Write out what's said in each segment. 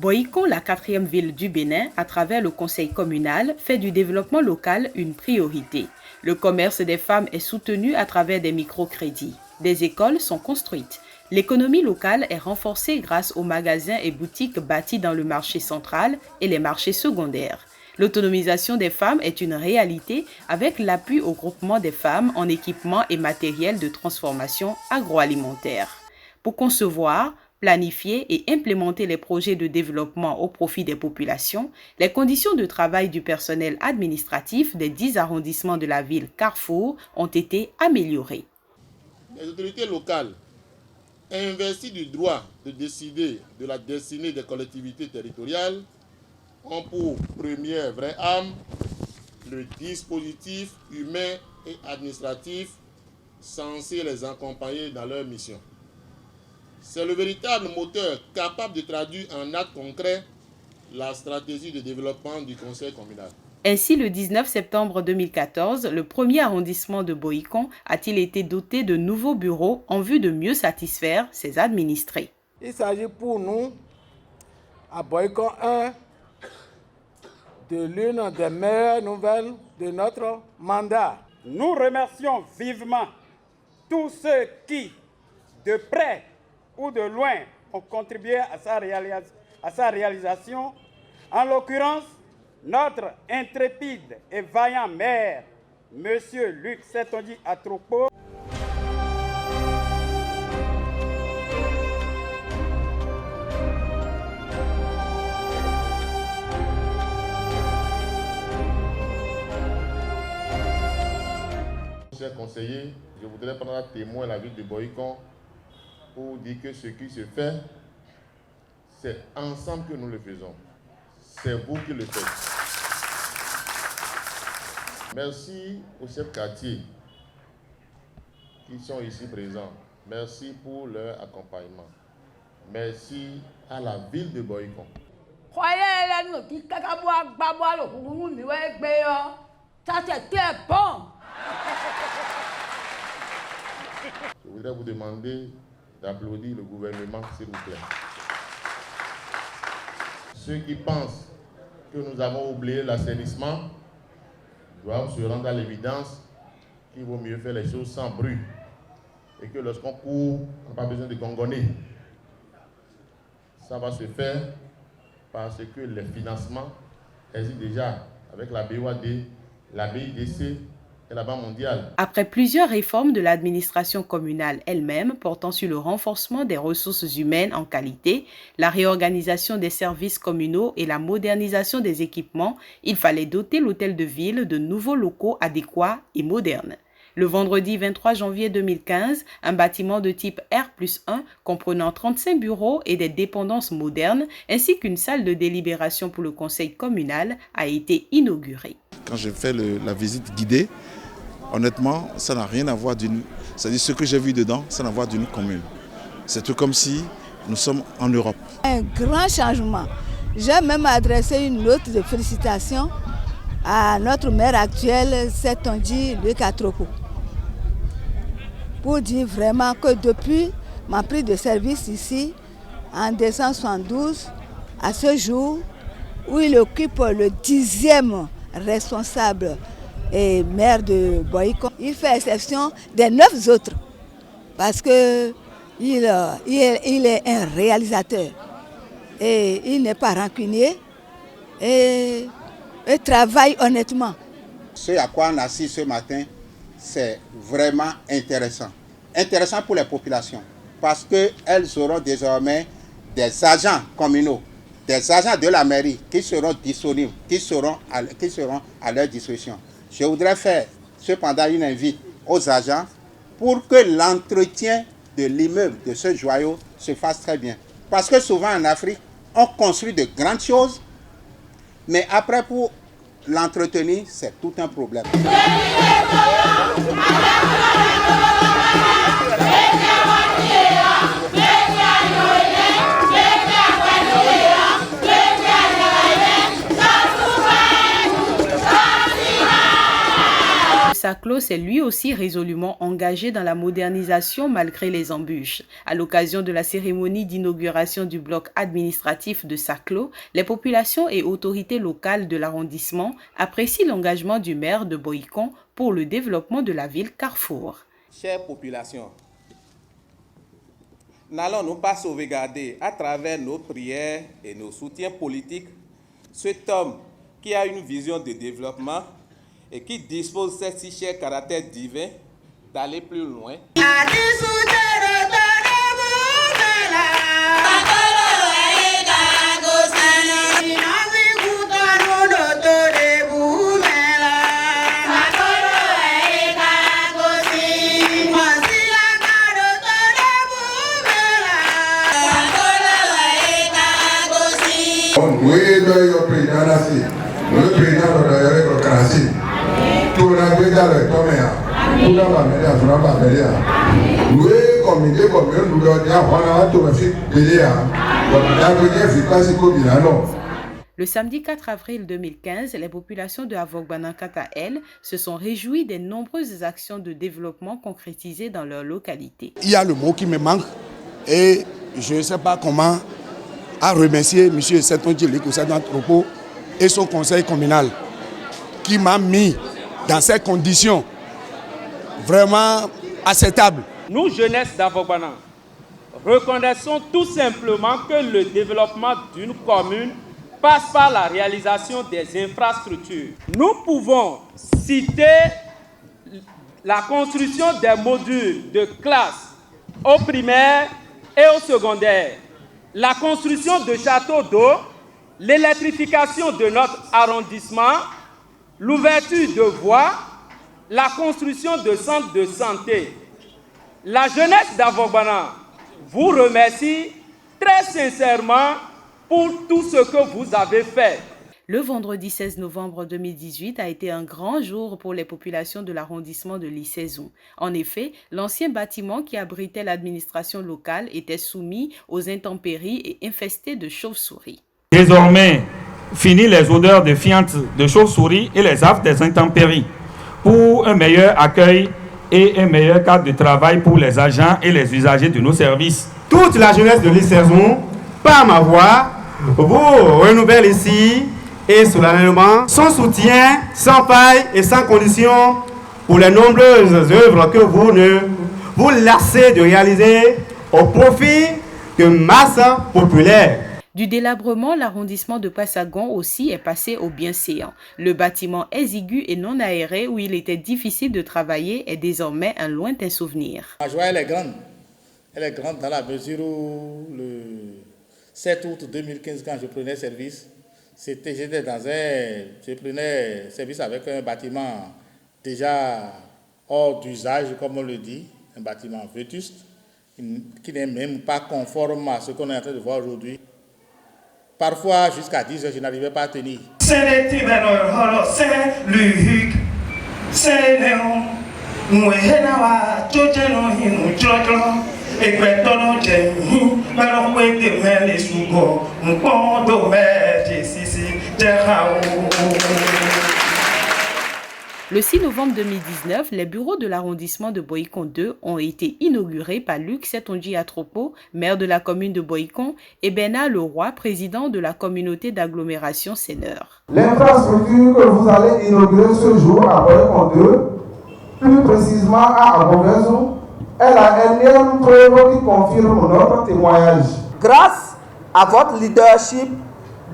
Boïkon, la 4e ville du Bénin, à travers le conseil communal, fait du développement local une priorité. Le commerce des femmes est soutenu à travers des microcrédits. Des écoles sont construites. L'économie locale est renforcée grâce aux magasins et boutiques bâtis dans le marché central et les marchés secondaires. L'autonomisation des femmes est une réalité avec l'appui au groupement des femmes en équipement et matériel de transformation agroalimentaire. Pour concevoir, planifier et implémenter les projets de développement au profit des populations, les conditions de travail du personnel administratif des 10 arrondissements de la ville Carrefour ont été améliorées. Les autorités locales investies du droit de décider de la destinée des collectivités territoriales ont pour première vraie âme le dispositif humain et administratif censé les accompagner dans leur mission. C'est le véritable moteur capable de traduire en actes concrets la stratégie de développement du conseil communal. Ainsi, le 19 septembre 2014, le premier arrondissement de Boïkon a-t-il été doté de nouveaux bureaux en vue de mieux satisfaire ses administrés. Il s'agit pour nous, à Boïkon 1, de l'une des meilleures nouvelles de notre mandat. Nous remercions vivement tous ceux qui, de près ou de loin, ont contribué à sa réalisation. En l'occurrence, notre intrépide et vaillant maire, M. Luc Setonji Atropo. Chers conseillers, je voudrais prendre à témoin la ville de Boïkon pour dire que ce qui se fait, c'est ensemble que nous le faisons. C'est vous qui le faites. Merci aux chefs quartiers qui sont ici présents. Merci pour leur accompagnement. Merci à la ville de Boïkon. Ça c'était bon. Je voudrais vous demander d'applaudir le gouvernement, s'il vous plaît. Ceux qui pensent que nous avons oublié l'assainissement doivent se rendre à l'évidence qu'il vaut mieux faire les choses sans bruit et que lorsqu'on court, on n'a pas besoin de gongonner. Ça va se faire parce que les financements existent déjà avec la BOAD, la BIDC et la Banque mondiale. Après plusieurs réformes de l'administration communale elle-même portant sur le renforcement des ressources humaines en qualité, la réorganisation des services communaux et la modernisation des équipements, il fallait doter l'hôtel de ville de nouveaux locaux adéquats et modernes. Le vendredi 23 janvier 2015, un bâtiment de type R+1 comprenant 35 bureaux et des dépendances modernes ainsi qu'une salle de délibération pour le conseil communal a été inauguré. Quand j'ai fait la visite guidée, honnêtement, ça n'a rien à voir d'une... C'est-à-dire ce que j'ai vu dedans, ça n'a à voir d'une commune. C'est tout comme si nous sommes en Europe. Un grand changement. J'ai même adressé une note de félicitations à notre maire actuel, Setonji Luc Atropo, pour dire vraiment que depuis ma prise de service ici, en 1972, à ce jour, où il occupe le 10e responsable et maire de Boïkon, il fait exception des 9 autres parce qu'il est un réalisateur et il n'est pas rancunier et travaille honnêtement. Ce à quoi on assiste ce matin, c'est vraiment intéressant. Intéressant pour les populations parce qu'elles auront désormais des agents communaux, des agents de la mairie qui seront disponibles, qui seront à leur disposition. Je voudrais faire cependant une invite aux agents pour que l'entretien de l'immeuble, de ce joyau, se fasse très bien. Parce que souvent en Afrique, on construit de grandes choses, mais après pour l'entretenir, c'est tout un problème. Claude Saklo s'est lui aussi résolument engagé dans la modernisation malgré les embûches. À l'occasion de la cérémonie d'inauguration du bloc administratif de Saklo, les populations et autorités locales de l'arrondissement apprécient l'engagement du maire de Boycon pour le développement de la ville Carrefour. Chère population, n'allons-nous pas sauvegarder à travers nos prières et nos soutiens politiques cet homme qui a une vision de développement et qui dispose de ce si cher caractère divin d'aller plus loin. Le samedi 4 avril 2015, les populations de Avogbanan, quant à elles, se sont réjouies des nombreuses actions de développement concrétisées dans leur localité. Il y a le mot qui me manque et je ne sais pas comment à remercier M. Setonji Antropo et son conseil communal qui m'a mis dans ces conditions vraiment acceptables. Nous, jeunesse d'Avogbanan, reconnaissons tout simplement que le développement d'une commune passe par la réalisation des infrastructures. Nous pouvons citer la construction des modules de classe au primaire et au secondaire, la construction de châteaux d'eau, l'électrification de notre arrondissement, l'ouverture de voies, la construction de centres de santé. La jeunesse d'Avogbanan vous remercie très sincèrement pour tout ce que vous avez fait. Le vendredi 16 novembre 2018 a été un grand jour pour les populations de l'arrondissement de l'Issezou. En effet, l'ancien bâtiment qui abritait l'administration locale était soumis aux intempéries et infesté de chauves-souris. Désormais, fini les odeurs de fientes de chauves-souris et les affres des intempéries. Pour un meilleur accueil et un meilleur cadre de travail pour les agents et les usagers de nos services. Toute la jeunesse de l'Issezou, par ma voix, vous renouvelle ici et solennellement son soutien sans faille et sans condition pour les nombreuses œuvres que vous ne vous lassez de réaliser au profit de masse populaire. Du délabrement, l'arrondissement de Passagon aussi est passé au bienséant. Le bâtiment exigu et non aéré où il était difficile de travailler est désormais un lointain souvenir. Ma joie, elle est grande. Elle est grande dans la mesure où le 7 août 2015, quand je prenais service, je prenais service avec un bâtiment déjà hors d'usage, comme on le dit, un bâtiment vétuste, qui n'est même pas conforme à ce qu'on est en train de voir aujourd'hui. Parfois, jusqu'à 10 heures, je n'arrivais pas à tenir. Le 6 novembre 2019, les bureaux de l'arrondissement de Boycon 2 ont été inaugurés par Luc Setonji Antropo, maire de la commune de Boycon, et Bernard Leroy, président de la communauté d'agglomération Seigneur. L'infrastructure que vous allez inaugurer ce jour à Boycon 2, plus précisément à Abovezou, est la énième preuve qui confirme notre témoignage. Grâce à votre leadership,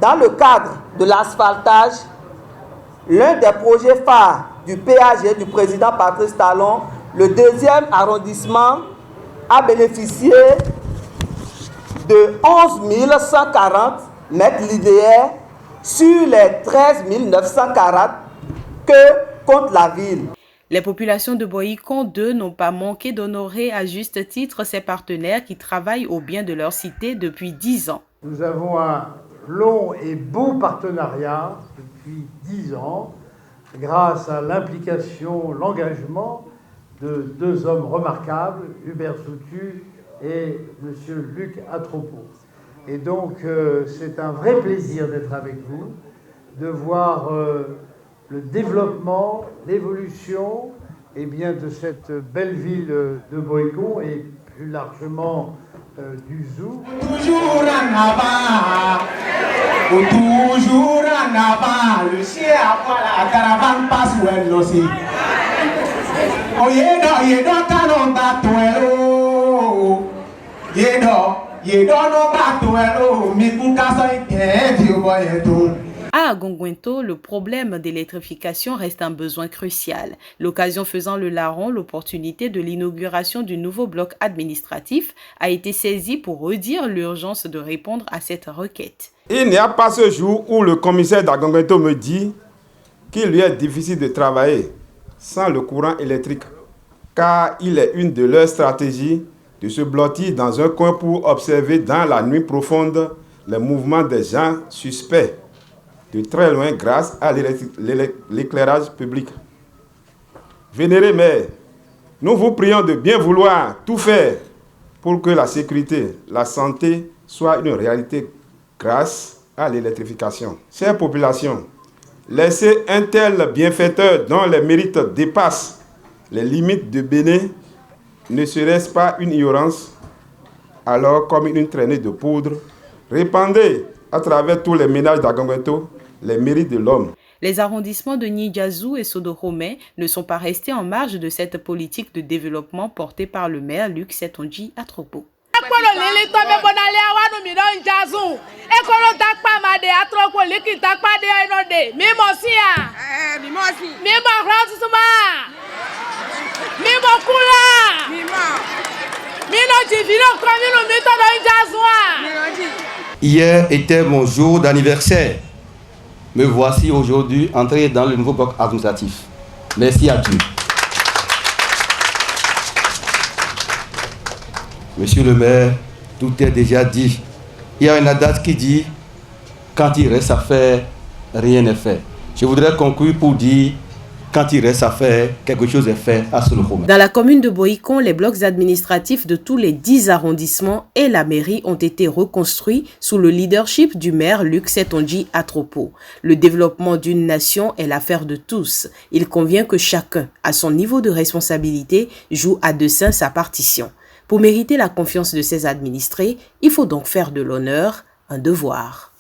dans le cadre de l'asphaltage, l'un des projets phares du PAG du président Patrice Talon, le 2e arrondissement a bénéficié de 11 140 mètres linéaires sur les 13 940 que compte la ville. Les populations de Boycon 2 n'ont pas manqué d'honorer à juste titre ces partenaires qui travaillent au bien de leur cité depuis 10 ans. Nous avons un long et beau partenariat depuis 10 ans, grâce à l'implication, l'engagement de 2 hommes remarquables, Hubert Soutu et M. Luc Antropo. Et donc, c'est un vrai plaisir d'être avec vous, de voir le développement, l'évolution eh bien, de cette belle ville de Boïcon et plus largement du Zou. Toujours en avant, le chien à la caravane passe où elle aussi. Oh yedo canon batuelo, yedo no batuelo, mi kukaso ite boyeto. À Gongwento, le problème d'électrification reste un besoin crucial. L'occasion faisant le larron, l'opportunité de l'inauguration du nouveau bloc administratif a été saisie pour redire l'urgence de répondre à cette requête. Il n'y a pas ce jour où le commissaire d'Agongwento me dit qu'il lui est difficile de travailler sans le courant électrique, car il est une de leurs stratégies de se blottir dans un coin pour observer dans la nuit profonde les mouvements des gens suspects de très loin grâce à l'éclairage public. Vénéré maire, nous vous prions de bien vouloir tout faire pour que la sécurité, la santé soient une réalité grâce à l'électrification. Chère population, laisser un tel bienfaiteur dont les mérites dépassent les limites de Bénin ne serait-ce pas une ignorance? Alors, comme une traînée de poudre, répandez à travers tous les ménages d'Agongwento les mérites de l'homme. Les arrondissements de Nidjazou et Sodoromé ne sont pas restés en marge de cette politique de développement portée par le maire Luc Setonji Atropo. Hier était mon jour d'anniversaire. Me voici aujourd'hui entré dans le nouveau bloc administratif. Merci à Dieu. Monsieur le maire, tout est déjà dit. Il y a une adage qui dit « Quand il reste à faire, rien n'est fait ». Je voudrais conclure pour dire quand il reste à faire, quelque chose est fait à Sodoromé. Dans la commune de Boïcon, les blocs administratifs de tous les 10 arrondissements et la mairie ont été reconstruits sous le leadership du maire Luc Setonji Atropo. Le développement d'une nation est l'affaire de tous. Il convient que chacun, à son niveau de responsabilité, joue à dessein sa partition. Pour mériter la confiance de ses administrés, il faut donc faire de l'honneur un devoir.